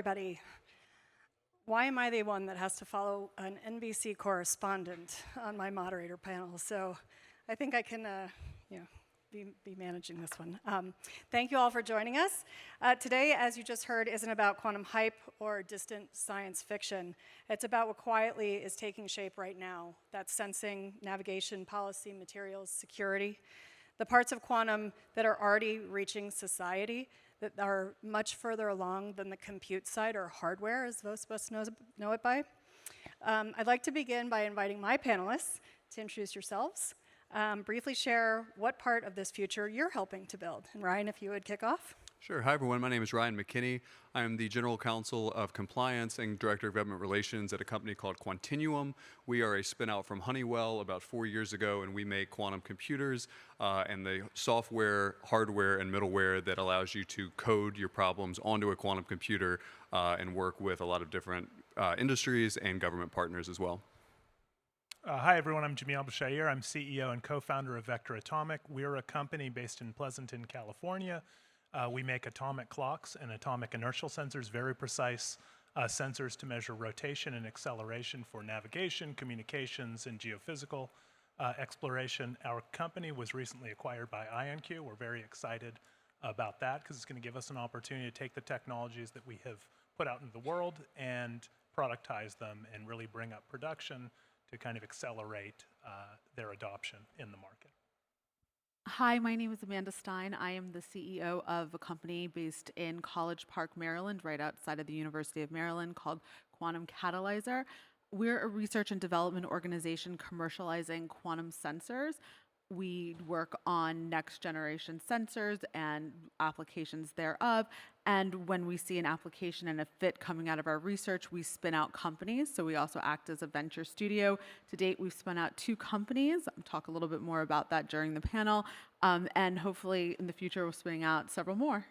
everybody. Why am I the one that has to follow an NBC correspondent on my moderator panel? So I think I can be managing this one. Thank you all for joining us. Today, as you just heard, isn't about quantum hype or distant science fiction. It's about what quietly is taking shape right now. That's sensing, navigation, policy, materials, security. The parts of quantum that are already reaching society that are much further along than the compute side or hardware, as most of us know it by. I'd like to begin by inviting my panelists to introduce yourselves, briefly share what part of this future you're helping to build. And Ryan, if you would kick off. Sure. Hi, everyone. My name is Ryan McKenney. I am the General Counsel of Compliance and Director of Government Relations at a company called Quantinuum. We are a spin-out from Honeywell about 4 years ago, and we make quantum computers and the software, hardware, and middleware that allows you to code your problems onto a quantum computer and work with a lot of different industries and government partners as well. Hi, everyone. I'm Jamil Abo-Shaeer. I'm CEO and co-founder of Vector Atomic. We're a company based in Pleasanton, California. We make atomic clocks and atomic inertial sensors, very precise sensors to measure rotation and acceleration for navigation, communications, and geophysical exploration. Our company was recently acquired by IonQ. We're very excited about that because it's going to give us an opportunity to take the technologies that we have put out into the world and productize them and really bring up production to kind of accelerate their adoption in the market. Hi, my name is Amanda Stein. I am the CEO of a company based in College Park, Maryland, right outside of the University of Maryland, called Quantum Catalyzer. We're a research and development organization commercializing quantum sensors. We work on next generation sensors and applications thereof. And when we see an application and a fit coming out of our research, we spin out companies. So we also act as a venture studio. To date, we've spun out 2 companies. I'll talk a little bit more about that during the panel. And hopefully in the future, we're spinning out several more.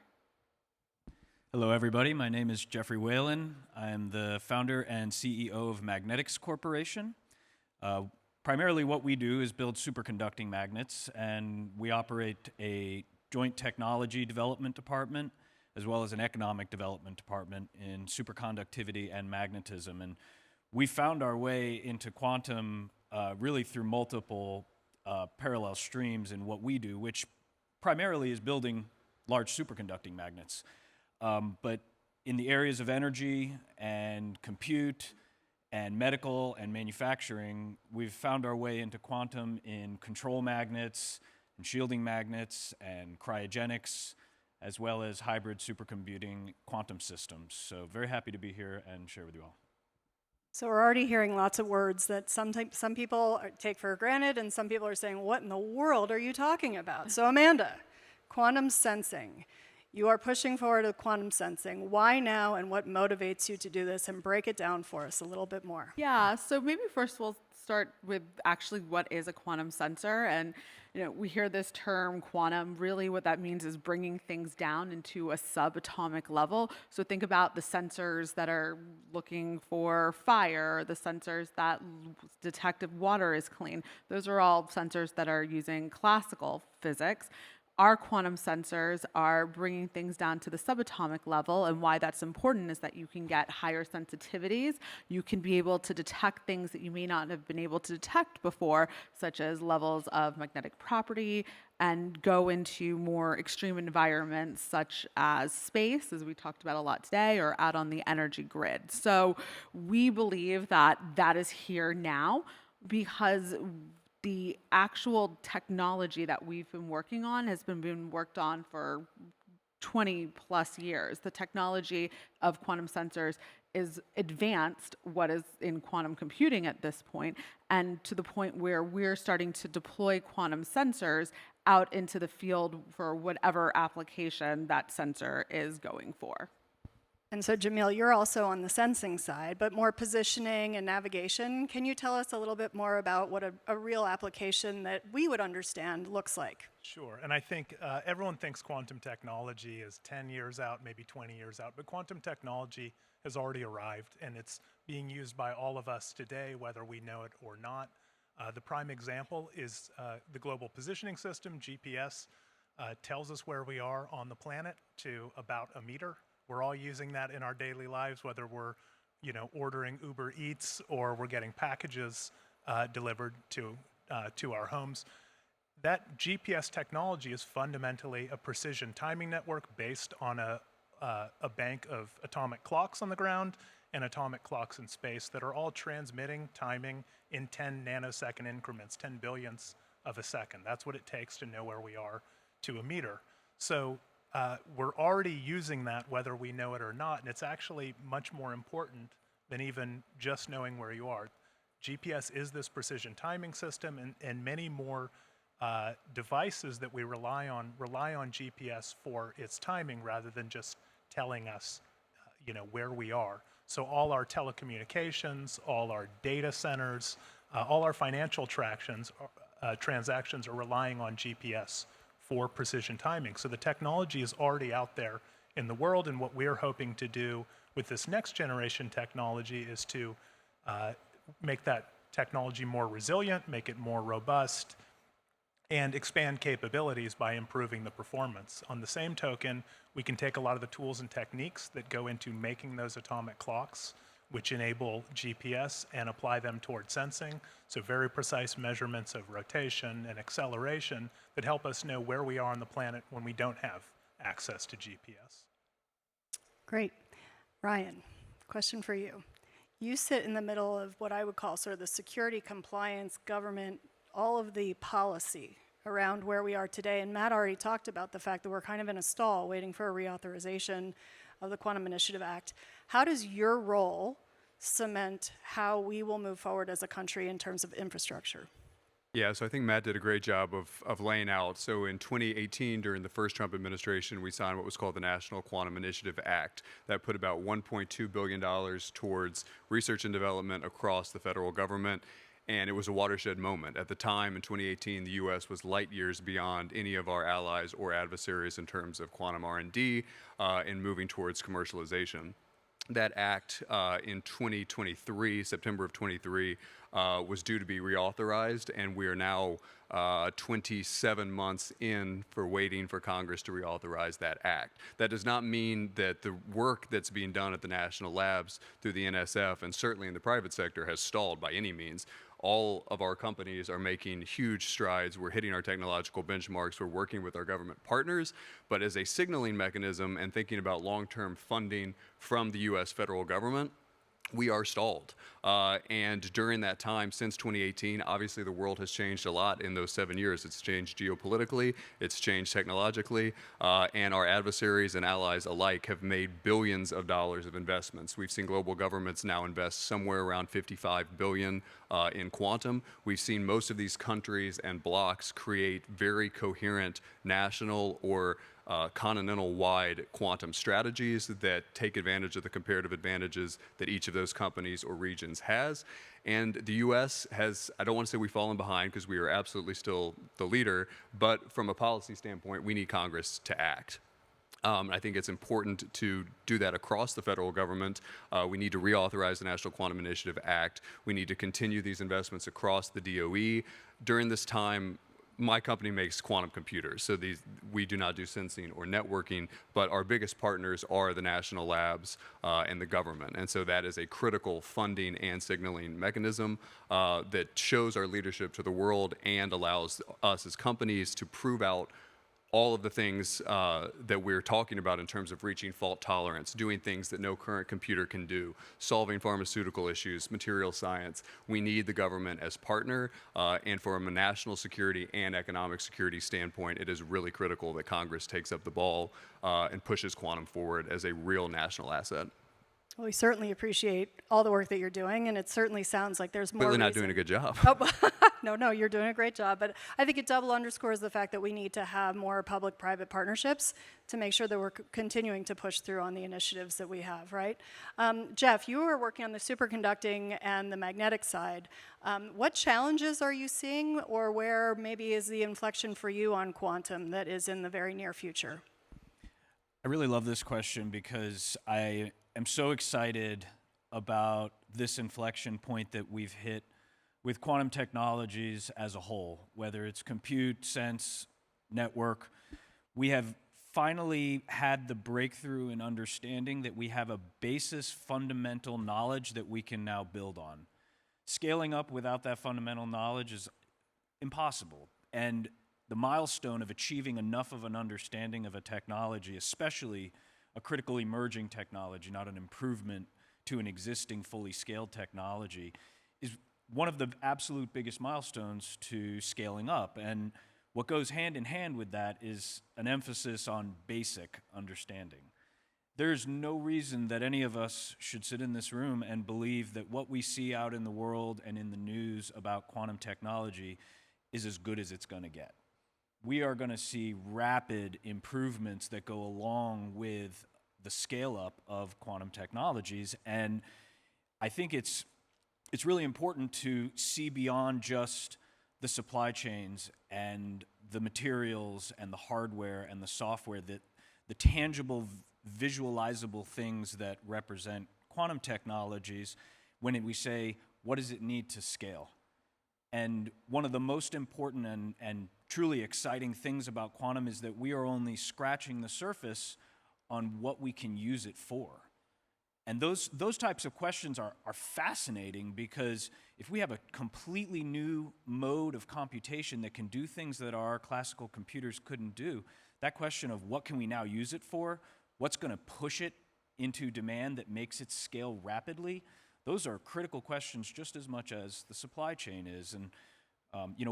Hello, everybody. My name is Jeffrey Whalen. I'm the founder and CEO of Magnetics Corporation. Primarily what we do is build superconducting magnets, and we operate a joint technology development department as well as an economic development department in superconductivity and magnetism. And we found our way into quantum really through multiple parallel streams in what we do, which primarily is building large superconducting magnets. But in the areas of energy and compute and medical and manufacturing, we've found our way into quantum in control magnets and shielding magnets and cryogenics, as well as hybrid supercomputing quantum systems. So very happy to be here and share with you all. So we're already hearing lots of words that some people take for granted, and some people are saying, what in the world are you talking about? So Amanda, quantum sensing. You are pushing forward with quantum sensing. Why now, and what motivates you to do this? And break it down for us a little bit more. Yeah, so maybe first we'll start with actually what is a quantum sensor. And we hear this term quantum. Really what that means is bringing things down into a subatomic level. So think about the sensors that are looking for fire, the sensors that detect if water is clean. Those are all sensors that are using classical physics. Our quantum sensors are bringing things down to the subatomic level, and why that's important is that you can get higher sensitivities. You can be able to detect things that you may not have been able to detect before, such as levels of magnetic property, and go into more extreme environments such as space, as we talked about a lot today, or out on the energy grid. So we believe that that is here now because the actual technology that we've been working on has been worked on for 20 plus years. The technology of quantum sensors is advanced what is in quantum computing at this point, and to the point where we're starting to deploy quantum sensors out into the field for whatever application that sensor is going for. And so, Jamil, you're also on the sensing side, but more positioning and navigation. Can you tell us a little bit more about what a real application that we would understand looks like? Sure, and I think everyone thinks quantum technology is 10 years out, maybe 20 years out, but quantum technology has already arrived, and it's being used by all of us today, whether we know it or not. The prime example is the Global Positioning System, GPS, tells us where we are on the planet to about a meter We're all using that in our daily lives, whether we're ordering Uber Eats or we're getting packages delivered to our homes. That GPS technology is fundamentally a precision timing network based on a bank of atomic clocks on the ground and atomic clocks in space that are all transmitting timing in 10 nanosecond increments, 10 billionths of a second. That's what it takes to know where we are to a meter. So we're already using that whether we know it or not, and it's actually much more important than even just knowing where you are. GPS is this precision timing system, and many more devices that we rely on GPS for its timing rather than just telling us where we are. So all our telecommunications, all our data centers, all our financial transactions are relying on GPS for precision timing. So the technology is already out there in the world, and what we're hoping to do with this next generation technology is to make that technology more resilient, make it more robust, and expand capabilities by improving the performance. On the same token, we can take a lot of the tools and techniques that go into making those atomic clocks, which enable GPS, and apply them toward sensing. So very precise measurements of rotation and acceleration that help us know where we are on the planet when we don't have access to GPS. Great. Ryan, question for you. You sit in the middle of what I would call sort of the security, compliance, government, all of the policy around where we are today. And Matt already talked about the fact that we're kind of in a stall waiting for a reauthorization of the Quantum Initiative Act. How does your role cement how we will move forward as a country in terms of infrastructure? Yeah, so I think Matt did a great job of laying out. So in 2018, during the first Trump administration, we signed what was called the National Quantum Initiative Act. That put about $1.2 billion towards research and development across the federal government. And it was a watershed moment. At the time, in 2018, the U.S. was light years beyond any of our allies or adversaries in terms of quantum R&D and moving towards commercialization. That act in 2023, September of 23, was due to be reauthorized, and we are now 27 months in for waiting for Congress to reauthorize that act. That does not mean that the work that's being done at the national labs through the NSF and certainly in the private sector has stalled by any means. All of our companies are making huge strides. We're hitting our technological benchmarks. We're working with our government partners. But as a signaling mechanism and thinking about long-term funding from the U.S. federal government, we are stalled. And during that time, since 2018, obviously the world has changed a lot in those 7 years. It's changed geopolitically, it's changed technologically, and our adversaries and allies alike have made billions of dollars of investments. We've seen global governments now invest somewhere around $55 billion in quantum. We've seen most of these countries and blocs create very coherent national or continental-wide quantum strategies that take advantage of the comparative advantages that each of those companies or regions has. And the U.S. has, I don't want to say we've fallen behind because we are absolutely still the leader, but from a policy standpoint, we need Congress to act. I think it's important to do that across the federal government. We need to reauthorize the National Quantum Initiative Act. We need to continue these investments across the DOE. During this time, my company makes quantum computers, so we do not do sensing or networking, but our biggest partners are the national labs and the government. And so that is a critical funding and signaling mechanism that shows our leadership to the world and allows us as companies to prove out all of the things that we're talking about in terms of reaching fault tolerance, doing things that no current computer can do, solving pharmaceutical issues, material science. We need the government as partner, and from a national security and economic security standpoint, it is really critical that Congress takes up the ball and pushes quantum forward as a real national asset. Well, we certainly appreciate all the work that you're doing, and it certainly sounds like there's more Clearly not reason. doing a good job. Oh, no, you're doing a great job. But I think it double underscores the fact that we need to have more public-private partnerships to make sure that we're continuing to push through on the initiatives that we have, right? Jeff, you are working on the superconducting and the magnetic side. What challenges are you seeing, or where maybe is the inflection for you on quantum that is in the very near future? I really love this question because I am so excited about this inflection point that we've hit with quantum technologies as a whole, whether it's compute, sense, network. We have finally had the breakthrough in understanding that we have a basis fundamental knowledge that we can now build on. Scaling up without that fundamental knowledge is impossible. And the milestone of achieving enough of an understanding of a technology, especially a critical emerging technology, not an improvement to an existing fully scaled technology, is one of the absolute biggest milestones to scaling up. And what goes hand in hand with that is an emphasis on basic understanding. There's no reason that any of us should sit in this room and believe that what we see out in the world and in the news about quantum technology is as good as it's going to get. We are going to see rapid improvements that go along with the scale up of quantum technologies, and I think it's really important to see beyond just the supply chains and the materials and the hardware and the software, that the tangible, visualizable things that represent quantum technologies when we say, what does it need to scale? And one of the most important and truly exciting things about quantum is that we are only scratching the surface on what we can use it for. And those types of questions are fascinating, because if we have a completely new mode of computation that can do things that our classical computers couldn't do, that question of what can we now use it for, what's going to push it into demand that makes it scale rapidly, those are critical questions just as much as the supply chain is. And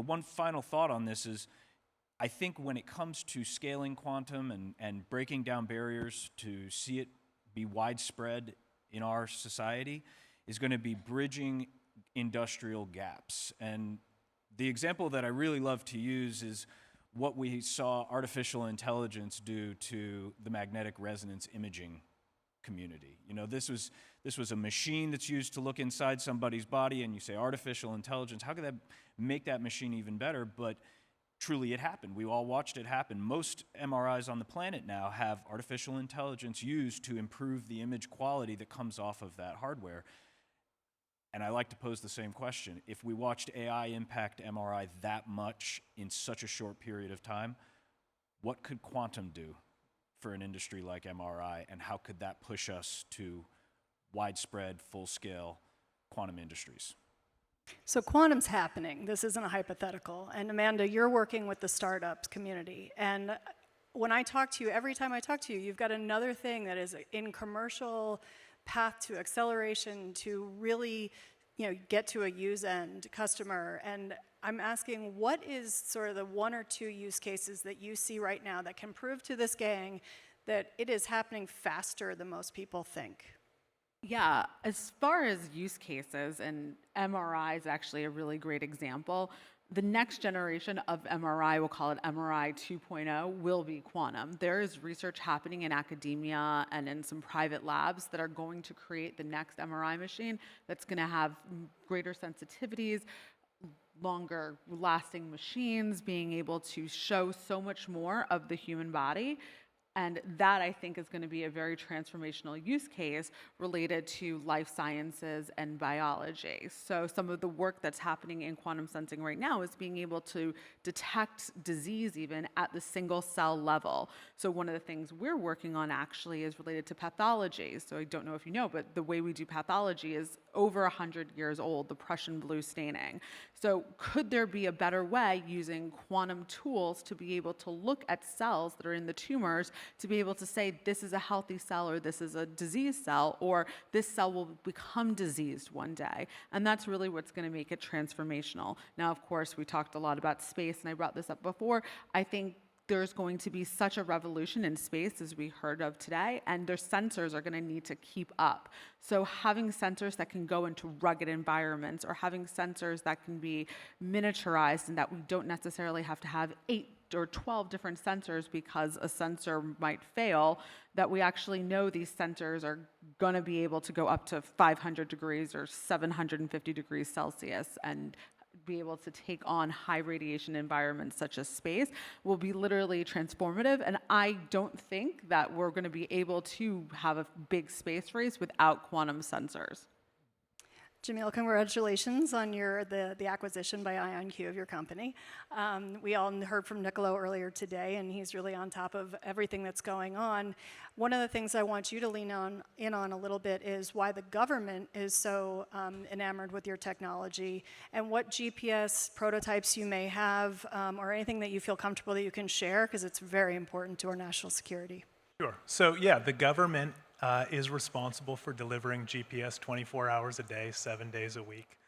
one final thought on this is, I think when it comes to scaling quantum and breaking down barriers to see it be widespread in our society, is going to be bridging industrial gaps. And the example that I really love to use is what we saw artificial intelligence do to the magnetic resonance imaging community. This was a machine that's used to look inside somebody's body, and you say artificial intelligence, how could that make that machine even better? But truly it happened. We all watched it happen. Most MRIs on the planet now have artificial intelligence used to improve the image quality that comes off of that hardware. And I like to pose the same question. If we watched AI impact MRI that much in such a short period of time, what could quantum do for an industry like MRI, and how could that push us to widespread, full-scale quantum industries? So quantum's happening. This isn't a hypothetical. And Amanda, you're working with the startups community. And when I talk to you, every time I talk to you, you've got another thing that is in commercial path to acceleration to really, get to a use end customer. And I'm asking, what is sort of the one or two use cases that you see right now that can prove to this gang that it is happening faster than most people think? Yeah, as far as use cases, and MRI is actually a really great example. The next generation of MRI, we'll call it MRI 2.0, will be quantum. There is research happening in academia and in some private labs that are going to create the next MRI machine that's going to have greater sensitivities, longer lasting machines, being able to show so much more of the human body. And that, I think, is going to be a very transformational use case related to life sciences and biology. So some of the work that's happening in quantum sensing right now is being able to detect disease even at the single cell level. So one of the things we're working on actually is related to pathology. So I don't know if you know, but the way we do pathology is over 100 years old, the Prussian blue staining. So could there be a better way using quantum tools to be able to look at cells that are in the tumors, to be able to say this is a healthy cell or this is a diseased cell, or this cell will become diseased one day? And that's really what's going to make it transformational. Now, of course, we talked a lot about space, and I brought this up before. I think there's going to be such a revolution in space, as we heard of today, and their sensors are going to need to keep up. So having sensors that can go into rugged environments, or having sensors that can be miniaturized and that we don't necessarily have to have 8 or 12 different sensors because a sensor might fail, that we actually know these sensors are going to be able to go up to 500 degrees or 750 degrees Celsius and be able to take on high radiation environments such as space will be literally transformative. And I don't think that we're going to be able to have a big space race without quantum sensors. Jamil, congratulations on the acquisition by IonQ of your company. We all heard from Niccolo earlier today, and he's really on top of everything that's going on. One of the things I want you to lean in on a little bit is why the government is so enamored with your technology, and what GPS prototypes you may have, or anything that you feel comfortable that you can share, because it's very important to our national security. Sure. So yeah, the government is responsible for delivering GPS 24 hours a day, 7 days a week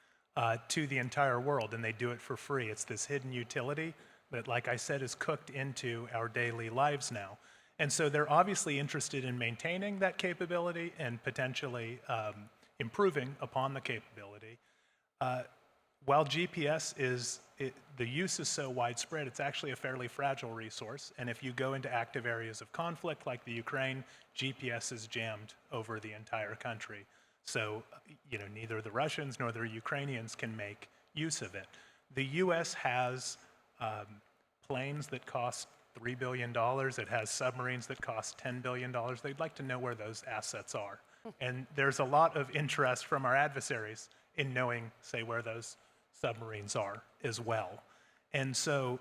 to the entire world, and they do it for free. It's this hidden utility that, like I said, is cooked into our daily lives now. And so they're obviously interested in maintaining that capability and potentially improving upon the capability. While GPS the use is so widespread, it's actually a fairly fragile resource. And if you go into active areas of conflict like the Ukraine, GPS is jammed over the entire country. So, neither the Russians nor the Ukrainians can make use of it. The US has planes that cost $3 billion. It has submarines that cost $10 billion. They'd like to know where those assets are. And there's a lot of interest from our adversaries in knowing, say, where those submarines are as well. And so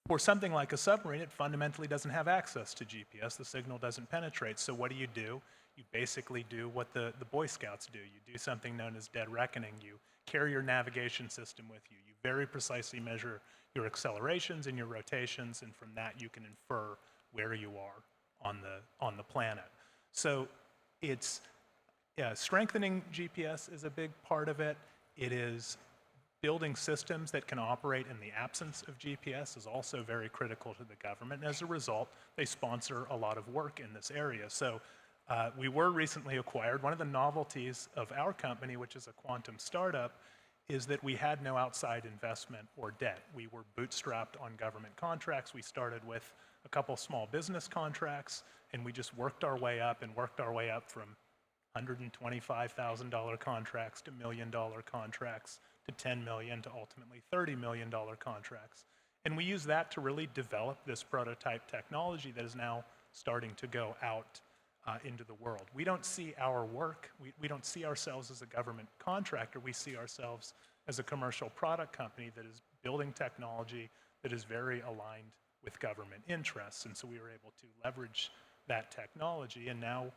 for something like a submarine, it fundamentally doesn't have access to GPS. The signal doesn't penetrate. So what do? You basically do what the Boy Scouts do. You do something known as dead reckoning. You carry your navigation system with you. You very precisely measure your accelerations and your rotations, and from that you can infer where you are on the planet. So it's strengthening GPS is a big part of it. It is building systems that can operate in the absence of GPS is also very critical to the government. And as a result, they sponsor a lot of work in this area. So we were recently acquired. One of the novelties of our company, which is a quantum startup, is that we had no outside investment or debt. We were bootstrapped on government contracts. We started with a couple small business contracts, and we just worked our way up from $125,000 contracts to $1 million contracts to $10 million to ultimately $30 million contracts. And we use that to really develop this prototype technology that is now starting to go out into the world. We don't see our work, we don't see ourselves as a government contractor, we see ourselves as a commercial product company that is building technology that is very aligned with government interests. And so we were able to leverage that technology, and now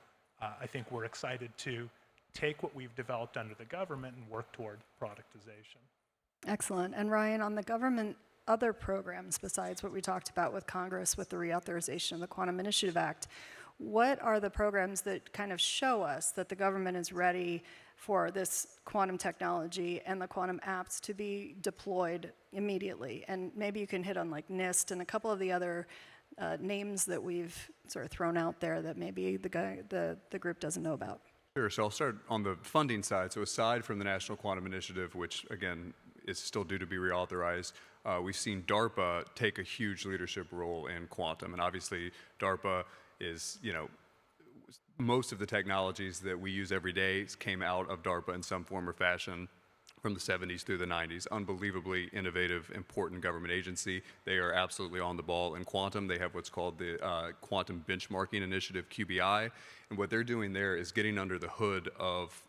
I think we're excited to take what we've developed under the government and work toward productization. Excellent. And Ryan, on the government other programs besides what we talked about with Congress with the reauthorization of the Quantum Initiative Act, what are the programs that kind of show us that the government is ready for this quantum technology and the quantum apps to be deployed immediately? And maybe you can hit on like NIST and a couple of the other names that we've sort of thrown out there that maybe the group doesn't know about. Sure, so I'll start on the funding side. So aside from the National Quantum Initiative, which again is still due to be reauthorized, we've seen DARPA take a huge leadership role in quantum. And obviously DARPA is, most of the technologies that we use every day came out of DARPA in some form or fashion from the 70s through the 90s. Unbelievably innovative, important government agency. They are absolutely on the ball in quantum. They have what's called the Quantum Benchmarking Initiative, QBI. And what they're doing there is getting under the hood of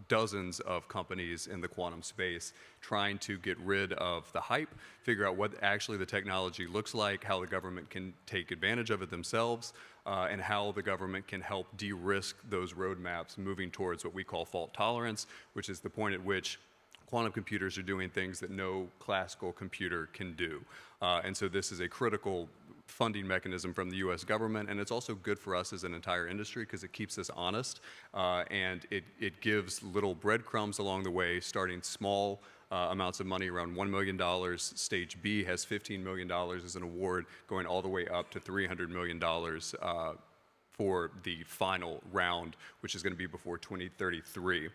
dozens of companies in the quantum space, trying to get rid of the hype, figure out what actually the technology looks like, how the government can take advantage of it themselves, and how the government can help de-risk those roadmaps moving towards what we call fault tolerance, which is the point at which quantum computers are doing things that no classical computer can do. And so this is a critical funding mechanism from the US government, and it's also good for us as an entire industry because it keeps us honest, and it gives little breadcrumbs along the way, starting small amounts of money, around $1 million. Stage B has $15 million as an award, going all the way up to $300 million for the final round, which is going to be before 2033.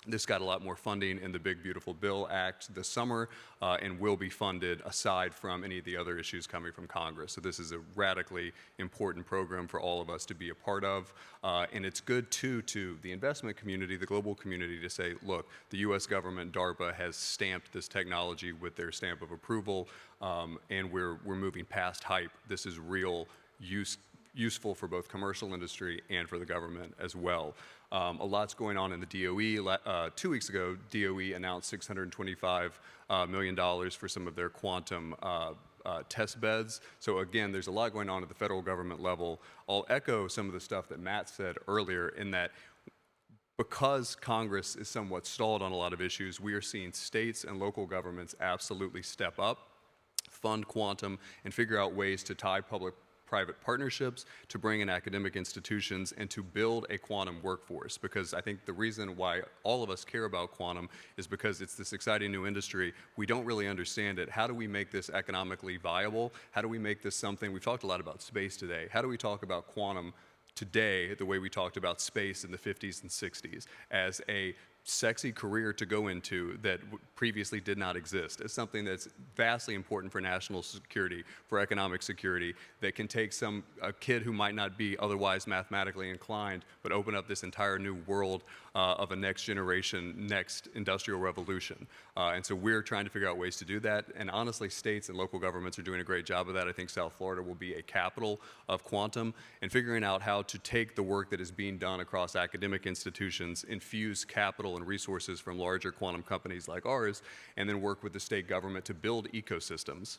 This got a lot more funding in the Big Beautiful Bill Act this summer and will be funded aside from any of the other issues coming from Congress. So this is a radically important program for all of us to be a part of. And it's good, too, to the investment community, the global community, to say, look, the U.S. government, DARPA, has stamped this technology with their stamp of approval, and we're moving past hype. This is real use useful for both commercial industry and for the government as well. A lot's going on in the DOE. 2 weeks ago, DOE announced $625 million for some of their quantum test beds. So again, there's a lot going on at the federal government level. I'll echo some of the stuff that Matt said earlier in that because Congress is somewhat stalled on a lot of issues, we are seeing states and local governments absolutely step up, fund quantum, and figure out ways to tie public-private partnerships, to bring in academic institutions, and to build a quantum workforce. Because I think the reason why all of us care about quantum is because it's this exciting new industry. We don't really understand it. How do we make this economically viable? How do we make this something? We've talked a lot about space today. How do we talk about quantum today the way we talked about space in the 50s and 60s as a sexy career to go into that previously did not exist, as something that's vastly important for national security, for economic security, that can take a kid who might not be otherwise mathematically inclined, but open up this entire new world of a next generation, next industrial revolution. And so we're trying to figure out ways to do that. And honestly, states and local governments are doing a great job of that. I think South Florida will be a capital of quantum, and figuring out how to take the work that is being done across academic institutions, infuse capital and resources from larger quantum companies like ours, and then work with the state government to build ecosystems.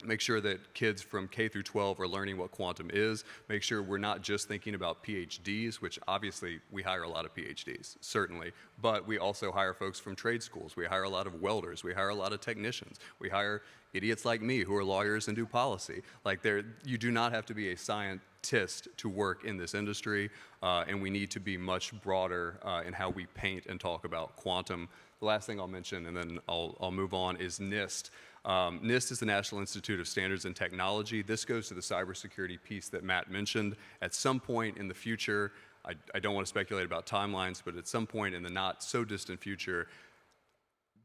Make sure that kids from K through 12 are learning what quantum is. Make sure we're not just thinking about PhDs, which obviously we hire a lot of PhDs, certainly, but we also hire folks from trade schools. We hire a lot of welders. We hire a lot of technicians. We hire idiots like me who are lawyers and do policy. Like, you do not have to be a scientist to work in this industry, and we need to be much broader in how we paint and talk about quantum. The last thing I'll mention, and then I'll move on, is NIST. NIST is the National Institute of Standards and Technology. This goes to the cybersecurity piece that Matt mentioned. At some point in the future, I don't want to speculate about timelines, but at some point in the not so distant future,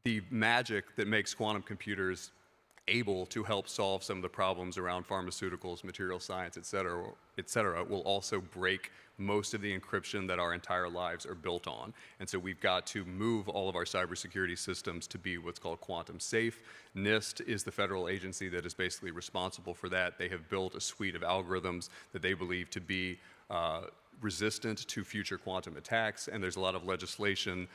the magic that makes quantum computers able to help solve some of the problems around pharmaceuticals, material science, et cetera, will also break most of the encryption that our entire lives are built on. And so we've got to move all of our cybersecurity systems to be what's called quantum safe. NIST is the federal agency that is basically responsible for that. They have built a suite of algorithms that they believe to be resistant to future quantum attacks, and there's a lot of legislation,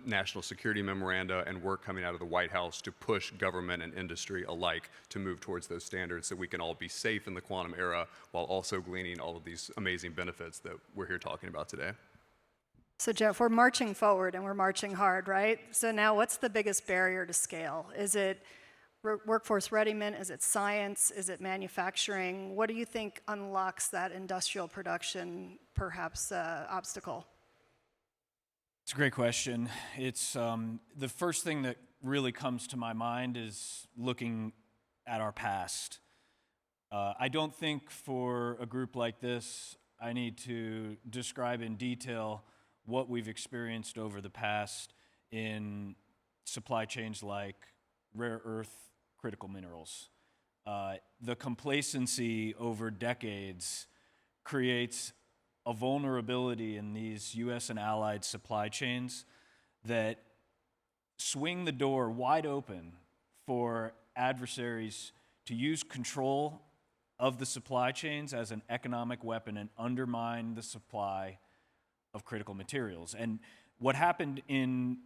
national security memoranda, and work coming out of the White House to push government and industry alike to move towards those standards so we can all be safe in the quantum era while also gleaning all of these amazing benefits that we're here talking about today. So Jeff, we're marching forward and we're marching hard, right? So now what's the biggest barrier to scale? Is it workforce readiness? Is it science? Is it manufacturing? What do you think unlocks that industrial production, perhaps, obstacle? It's a great question. It's the first thing that really comes to my mind is looking at our past. I don't think for a group like this, I need to describe in detail what we've experienced over the past in supply chains like rare earth critical minerals. The complacency over decades creates a vulnerability in these U.S. and allied supply chains that swing the door wide open for adversaries to use control of the supply chains as an economic weapon and undermine the supply of critical materials. And what happened in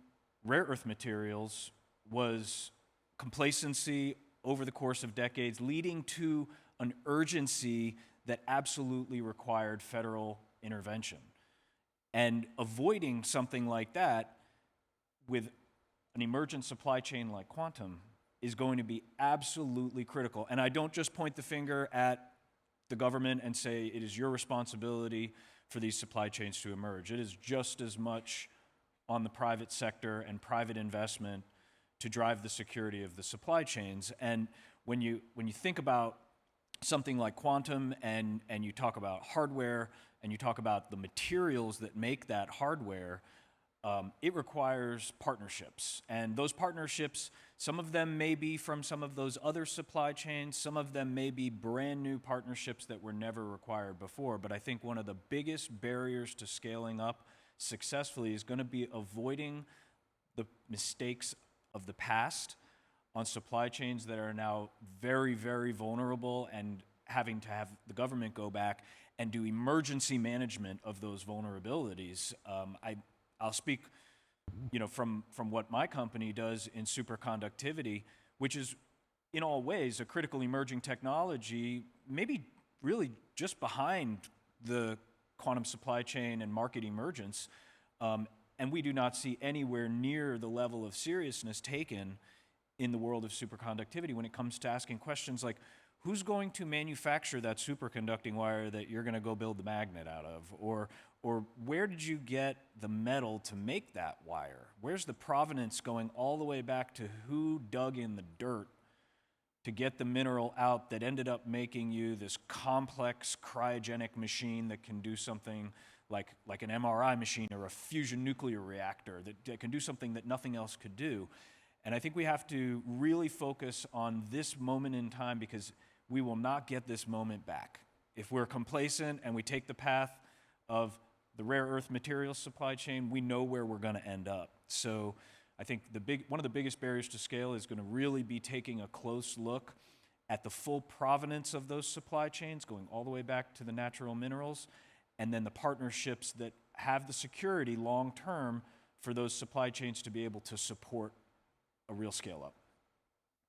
rare earth materials was complacency over the course of decades, leading to an urgency that absolutely required federal intervention. And avoiding something like that with an emergent supply chain like quantum is going to be absolutely critical. And I don't just point the finger at the government and say it is your responsibility for these supply chains to emerge. It is just as much on the private sector and private investment to drive the security of the supply chains. And when you think about something like quantum and you talk about hardware and you talk about the materials that make that hardware, it requires partnerships. And those partnerships, some of them may be from some of those other supply chains, some of them may be brand new partnerships that were never required before. But I think one of the biggest barriers to scaling up successfully is going to be avoiding the mistakes of the past on supply chains that are now very, very vulnerable and having to have the government go back and do emergency management of those vulnerabilities. I'll speak, from what my company does in superconductivity, which is in all ways a critical emerging technology, maybe really just behind the quantum supply chain and market emergence. And we do not see anywhere near the level of seriousness taken in the world of superconductivity when it comes to asking questions like, who's going to manufacture that superconducting wire that you're going to go build the magnet out of? Or where did you get the metal to make that wire? Where's the provenance going all the way back to who dug in the dirt to get the mineral out that ended up making you this complex cryogenic machine that can do something like an MRI machine or a fusion nuclear reactor that can do something that nothing else could do? And I think we have to really focus on this moment in time, because we will not get this moment back. If we're complacent and we take the path of the rare earth materials supply chain, we know where we're going to end up. So I think one of the biggest barriers to scale is going to really be taking a close look at the full provenance of those supply chains, going all the way back to the natural minerals, and then the partnerships that have the security long term for those supply chains to be able to support a real scale up.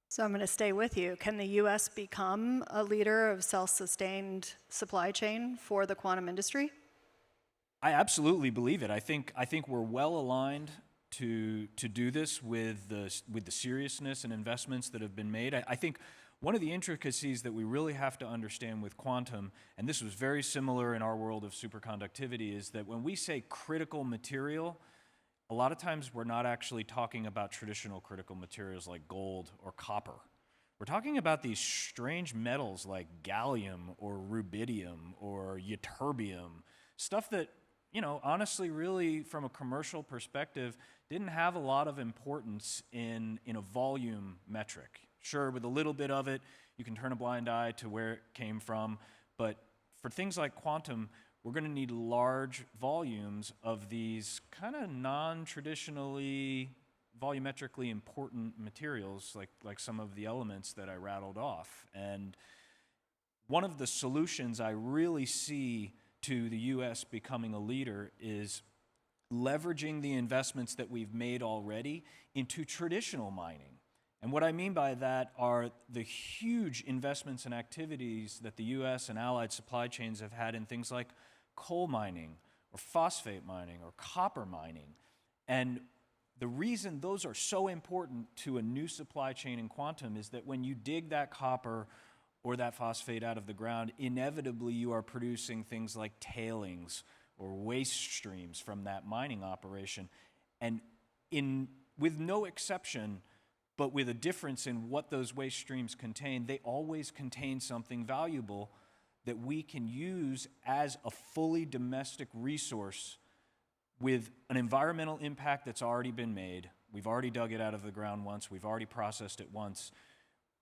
So I'm going to stay with you. Can the U.S. become a leader of self-sustained supply chain for the quantum industry? I absolutely believe it. I think we're well aligned to do this with the seriousness and investments that have been made. I think one of the intricacies that we really have to understand with quantum, and this was very similar in our world of superconductivity, is that when we say critical material, a lot of times we're not actually talking about traditional critical materials like gold or copper. We're talking about these strange metals like gallium or rubidium or ytterbium, stuff that, honestly, really, from a commercial perspective, didn't have a lot of importance in a volume metric. Sure, with a little bit of it, you can turn a blind eye to where it came from, but for things like quantum, we're going to need large volumes of these kind of non-traditionally volumetrically important materials, like some of the elements that I rattled off. And one of the solutions I really see to the U.S. becoming a leader is leveraging the investments that we've made already into traditional mining. And what I mean by that are the huge investments and activities that the U.S. and allied supply chains have had in things like coal mining or phosphate mining or copper mining. And the reason those are so important to a new supply chain in quantum is that when you dig that copper or that phosphate out of the ground, inevitably you are producing things like tailings or waste streams from that mining operation. And with no exception, but with a difference in what those waste streams contain, they always contain something valuable that we can use as a fully domestic resource with an environmental impact that's already been made. We've already dug it out of the ground once. We've already processed it once.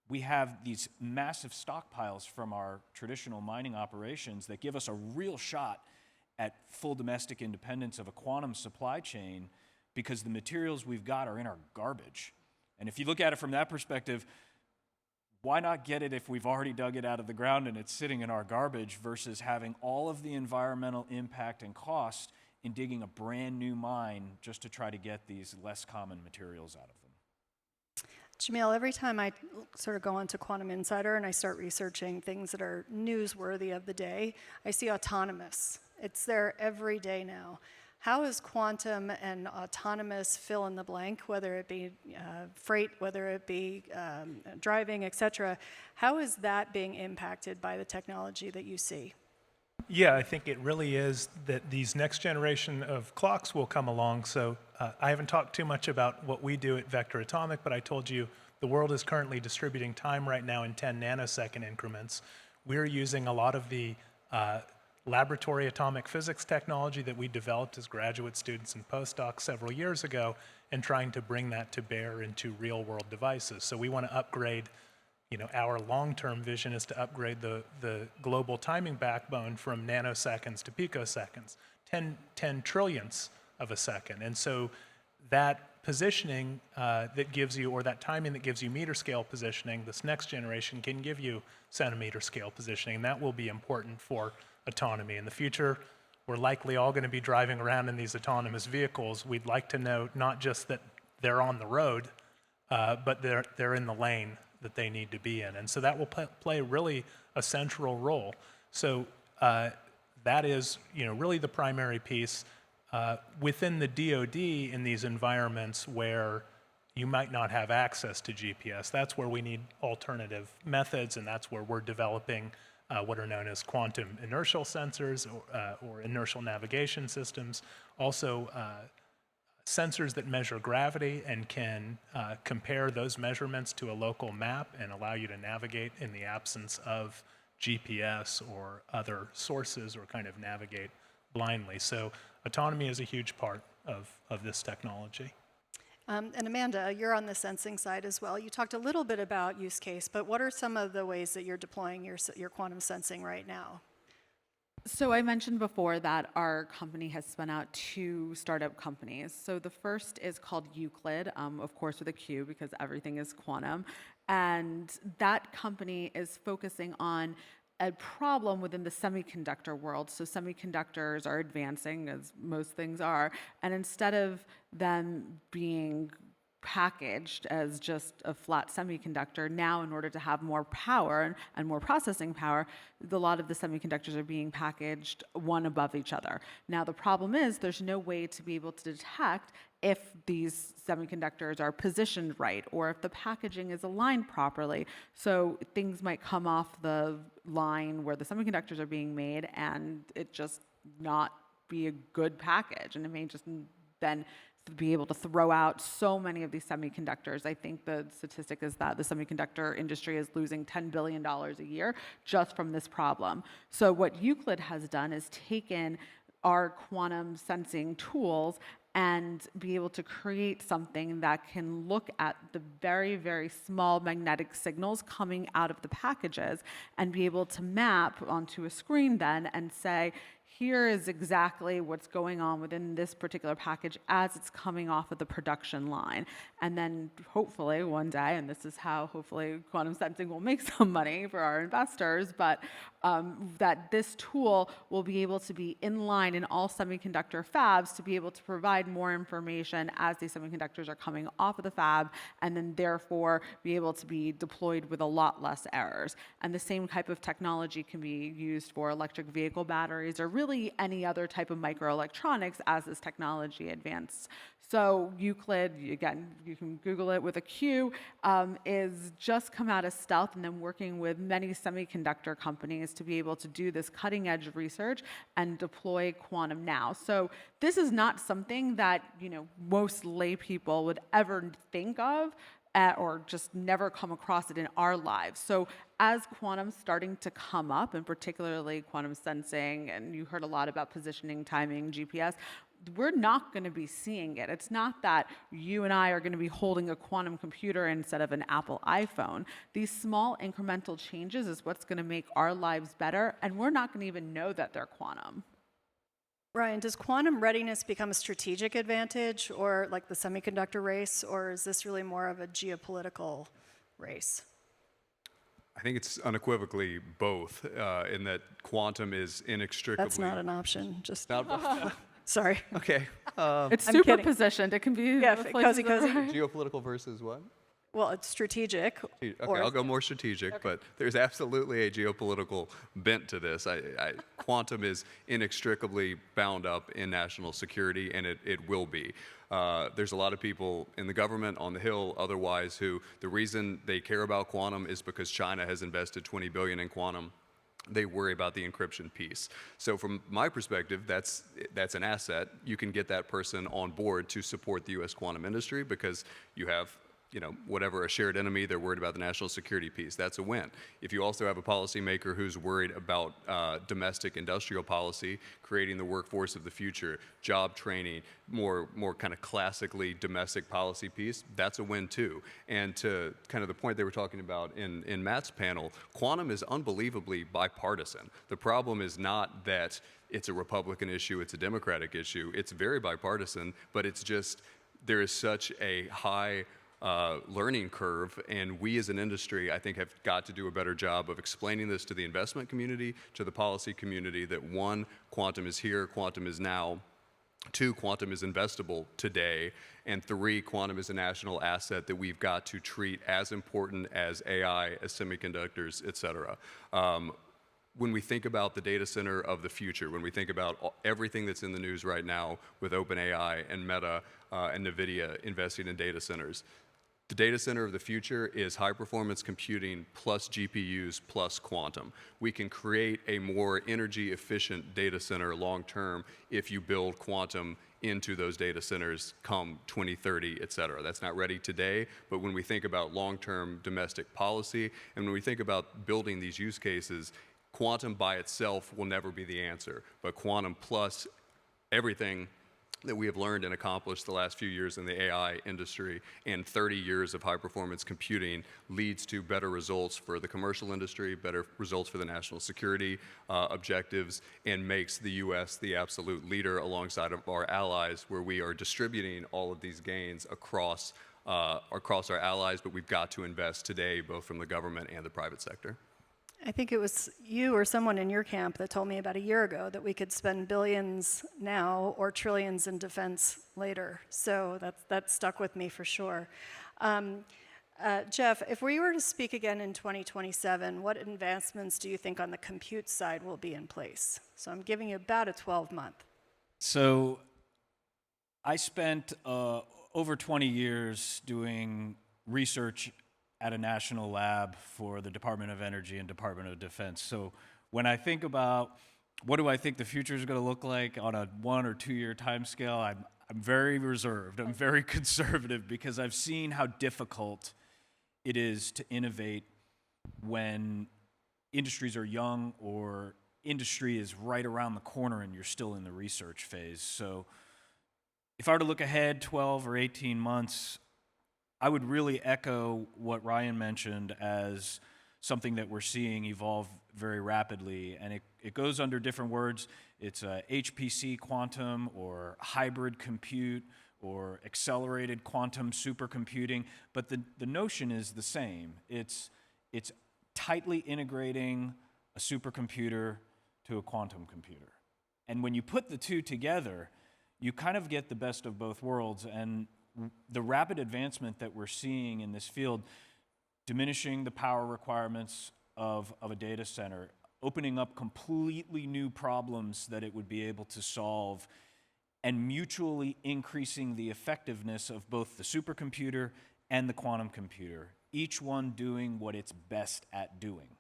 We have these massive stockpiles from our traditional mining operations that give us a real shot at full domestic independence of a quantum supply chain, because the materials we've got are in our garbage. And if you look at it from that perspective, why not get it if we've already dug it out of the ground and it's sitting in our garbage, versus having all of the environmental impact and cost in digging a brand new mine just to try to get these less common materials out of them? Jamil, every time I sort of go onto Quantum Insider and I start researching things that are newsworthy of the day, I see autonomous. It's there every day now. How is quantum and autonomous fill in the blank, whether it be freight, whether it be driving, et cetera, how is that being impacted by the technology that you see? Yeah, I think it really is that these next generation of clocks will come along. So I haven't talked too much about what we do at Vector Atomic, but I told you the world is currently distributing time right now in 10 nanosecond increments. We're using a lot of the laboratory atomic physics technology that we developed as graduate students and postdocs several years ago, and trying to bring that to bear into real world devices. So we want to upgrade, our long-term vision is to upgrade the global timing backbone from nanoseconds to picoseconds, 10 trillionths of a second. And so that positioning that gives you, or that timing that gives you meter scale positioning, this next generation can give you centimeter scale positioning, and that will be important for autonomy. In the future, we're likely all going to be driving around in these autonomous vehicles. We'd like to know not just that they're on the road, but they're in the lane that they need to be in. And so that will play really a central role. So that is, really the primary piece. Within the DoD, in these environments where you might not have access to GPS, that's where we need alternative methods, and that's where we're developing what are known as quantum inertial sensors or inertial navigation systems. Also, sensors that measure gravity and can compare those measurements to a local map and allow you to navigate in the absence of GPS or other sources, or kind of navigate blindly. So autonomy is a huge part of this technology. And Amanda, you're on the sensing side as well. You talked a little bit about use case, but what are some of the ways that you're deploying your quantum sensing right now? So I mentioned before that our company has spun out 2 startup companies. So the first is called Euclid, of course with a Q because everything is quantum. And that company is focusing on a problem within the semiconductor world. So semiconductors are advancing, as most things are, and instead of them being packaged as just a flat semiconductor, now in order to have more power and more processing power, a lot of the semiconductors are being packaged one above each other. Now the problem is there's no way to be able to detect if these semiconductors are positioned right or if the packaging is aligned properly. So things might come off the line where the semiconductors are being made and it just not be a good package, and it may just then be able to throw out so many of these semiconductors. I think the statistic is that the semiconductor industry is losing $10 billion a year just from this problem. So what Euclid has done is taken our quantum sensing tools and be able to create something that can look at the very, very small magnetic signals coming out of the packages and be able to map onto a screen then and say, here is exactly what's going on within this particular package as it's coming off of the production line. And then hopefully one day, and this is how hopefully quantum sensing will make some money for our investors, but that this tool will be able to be in line in all semiconductor fabs to be able to provide more information as these semiconductors are coming off of the fab, and then therefore be able to be deployed with a lot less errors. And the same type of technology can be used for electric vehicle batteries or really any other type of microelectronics as this technology advances. So Euclid, again, you can Google it with a Q, is just come out of stealth and then working with many semiconductor companies to be able to do this cutting edge research and deploy quantum now. So this is not something that most lay people would ever think of or just never come across it in our lives. So as quantum's starting to come up, and particularly quantum sensing, and you heard a lot about positioning, timing, GPS, we're not going to be seeing it. It's not that you and I are going to be holding a quantum computer instead of an Apple iPhone. These small incremental changes is what's going to make our lives better, and we're not going to even know that they're quantum. Ryan, does quantum readiness become a strategic advantage, or like the semiconductor race, or is this really more of a geopolitical race? I think it's unequivocally both, in that quantum is inextricably... That's not an option, just... Not Sorry. Okay. It's I'm kidding. superpositioned. It can be cozy. Geopolitical versus what? Well, it's strategic. Okay, I'll go more strategic, but there's absolutely a geopolitical bent to this. Quantum is inextricably bound up in national security, and it will be. There's a lot of people in the government, on the Hill, otherwise, who the reason they care about quantum is because China has invested $20 billion in quantum. They worry about the encryption piece. So from my perspective, that's an asset. You can get that person on board to support the U.S. quantum industry because you have whatever, a shared enemy, they're worried about the national security piece. That's a win. If you also have a policymaker who's worried about domestic industrial policy, creating the workforce of the future, job training, more kind of classically domestic policy piece, that's a win too. And to kind of the point they were talking about in Matt's panel, quantum is unbelievably bipartisan. The problem is not that it's a Republican issue, it's a Democratic issue. It's very bipartisan, but it's just there is such a high learning curve, and we as an industry, I think, have got to do a better job of explaining this to the investment community, to the policy community, that one, quantum is here, quantum is now. Two, quantum is investable today. And three, quantum is a national asset that we've got to treat as important as AI, as semiconductors, et cetera. When we think about the data center of the future, when we think about everything that's in the news right now with OpenAI and Meta and NVIDIA investing in data centers, the data center of the future is high-performance computing plus GPUs plus quantum. We can create a more energy-efficient data center long-term if you build quantum into those data centers come 2030, et cetera. That's not ready today, but when we think about long-term domestic policy and when we think about building these use cases, quantum by itself will never be the answer, but quantum plus everything that we have learned and accomplished the last few years in the AI industry and 30 years of high-performance computing leads to better results for the commercial industry, better results for the national security objectives, and makes the U.S. the absolute leader alongside of our allies, where we are distributing all of these gains across our allies, but we've got to invest today, both from the government and the private sector. I think it was you or someone in your camp that told me about a year ago that we could spend billions now or trillions in defense later. So that stuck with me for sure. Jeff, if we were to speak again in 2027, what advancements do you think on the compute side will be in place? So I'm giving you about a 12-month. So I spent over 20 years doing research at a national lab for the Department of Energy and Department of Defense. So when I think about what do I think the future is going to look like on a 1 or 2 year time scale, I'm very reserved. I'm very conservative because I've seen how difficult it is to innovate when industries are young or industry is right around the corner and you're still in the research phase. So if I were to look ahead 12 or 18 months, I would really echo what Ryan mentioned as something that we're seeing evolve very rapidly. And it goes under different words. It's HPC quantum or hybrid compute or accelerated quantum supercomputing. But the notion is the same. It's tightly integrating a supercomputer to a quantum computer. And when you put the two together, you kind of get the best of both worlds. And the rapid advancement that we're seeing in this field, diminishing the power requirements of a data center, opening up completely new problems that it would be able to solve, and mutually increasing the effectiveness of both the supercomputer and the quantum computer, each one doing what it's best at doing.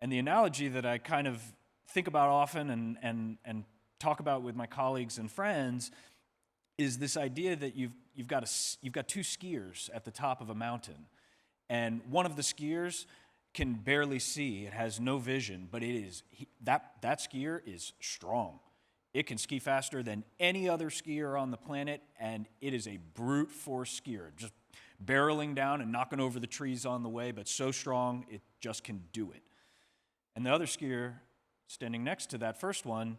And the analogy that I kind of think about often and talk about with my colleagues and friends is this idea that you've got two skiers at the top of a mountain, and one of the skiers can barely see. It has no vision, but that skier is strong. It can ski faster than any other skier on the planet, and it is a brute force skier, just barreling down and knocking over the trees on the way, but so strong it just can do it. And the other skier standing next to that first one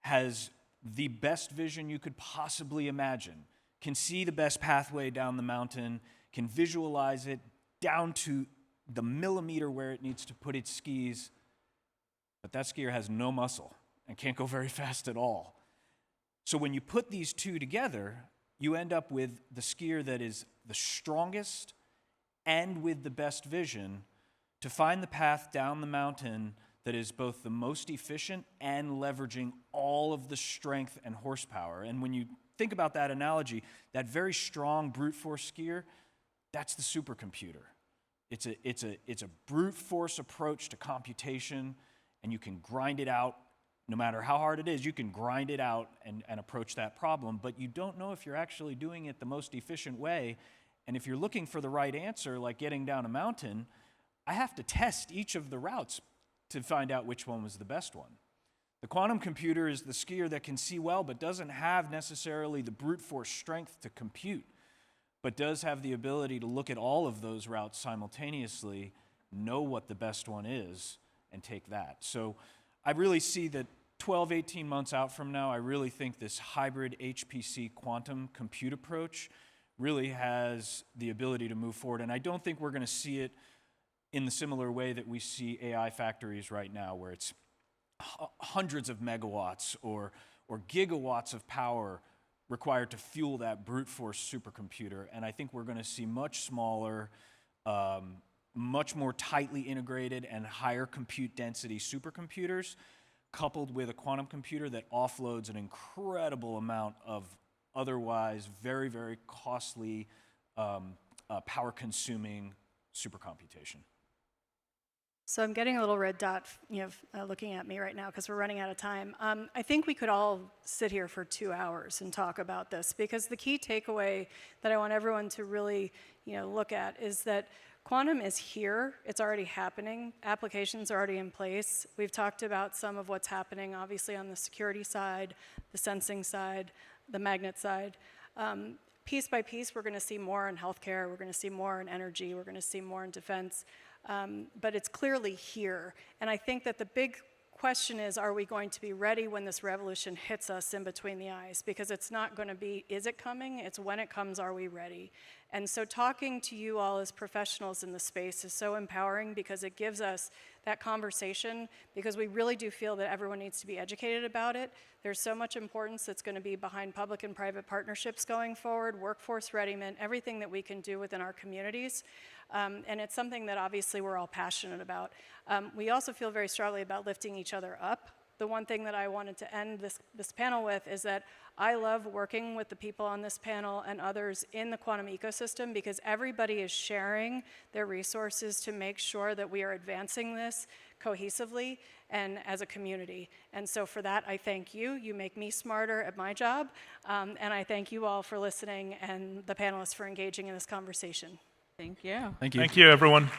has the best vision you could possibly imagine, can see the best pathway down the mountain, can visualize it down to the millimeter where it needs to put its skis, but that skier has no muscle and can't go very fast at all. So when you put these two together, you end up with the skier that is the strongest and with the best vision to find the path down the mountain that is both the most efficient and leveraging all of the strength and horsepower. And when you think about that analogy, that very strong brute force skier, that's the supercomputer. It's a brute force approach to computation, and you can grind it out. No matter how hard it is, you can grind it out and approach that problem, but you don't know if you're actually doing it the most efficient way. And if you're looking for the right answer, like getting down a mountain, I have to test each of the routes to find out which one was the best one. The quantum computer is the skier that can see well, but doesn't have necessarily the brute force strength to compute, but does have the ability to look at all of those routes simultaneously, know what the best one is, and take that. So I really see that 12, 18 months out from now, I really think this hybrid HPC quantum compute approach really has the ability to move forward. And I don't think we're going to see it in the similar way that we see AI factories right now, where it's hundreds of megawatts or gigawatts of power required to fuel that brute force supercomputer. And I think we're going to see much smaller, much more tightly integrated and higher compute density supercomputers, coupled with a quantum computer that offloads an incredible amount of otherwise very, very costly, power-consuming supercomputation. So I'm getting a little red dot, looking at me right now because we're running out of time. I think we could all sit here for 2 hours and talk about this, because the key takeaway that I want everyone to really, look at is that quantum is here. It's already happening. Applications are already in place. We've talked about some of what's happening, obviously, on the security side, the sensing side, the magnet side. Piece by piece, we're going to see more in healthcare. We're going to see more in energy. We're going to see more in defense. But it's clearly here. And I think that the big question is, are we going to be ready when this revolution hits us in between the eyes? Because it's not going to be, is it coming? It's when it comes, are we ready? And so talking to you all as professionals in the space is so empowering, because it gives us that conversation, because we really do feel that everyone needs to be educated about it. There's so much importance that's going to be behind public and private partnerships going forward, workforce readiness, everything that we can do within our communities. And it's something that obviously we're all passionate about. We also feel very strongly about lifting each other up. The one thing that I wanted to end this panel with is that I love working with the people on this panel and others in the quantum ecosystem, because everybody is sharing their resources to make sure that we are advancing this cohesively and as a community. And so for that, I thank you. You make me smarter at my job. And I thank you all for listening, and the panelists for engaging in this conversation. Thank you. Thank you. Thank you, everyone.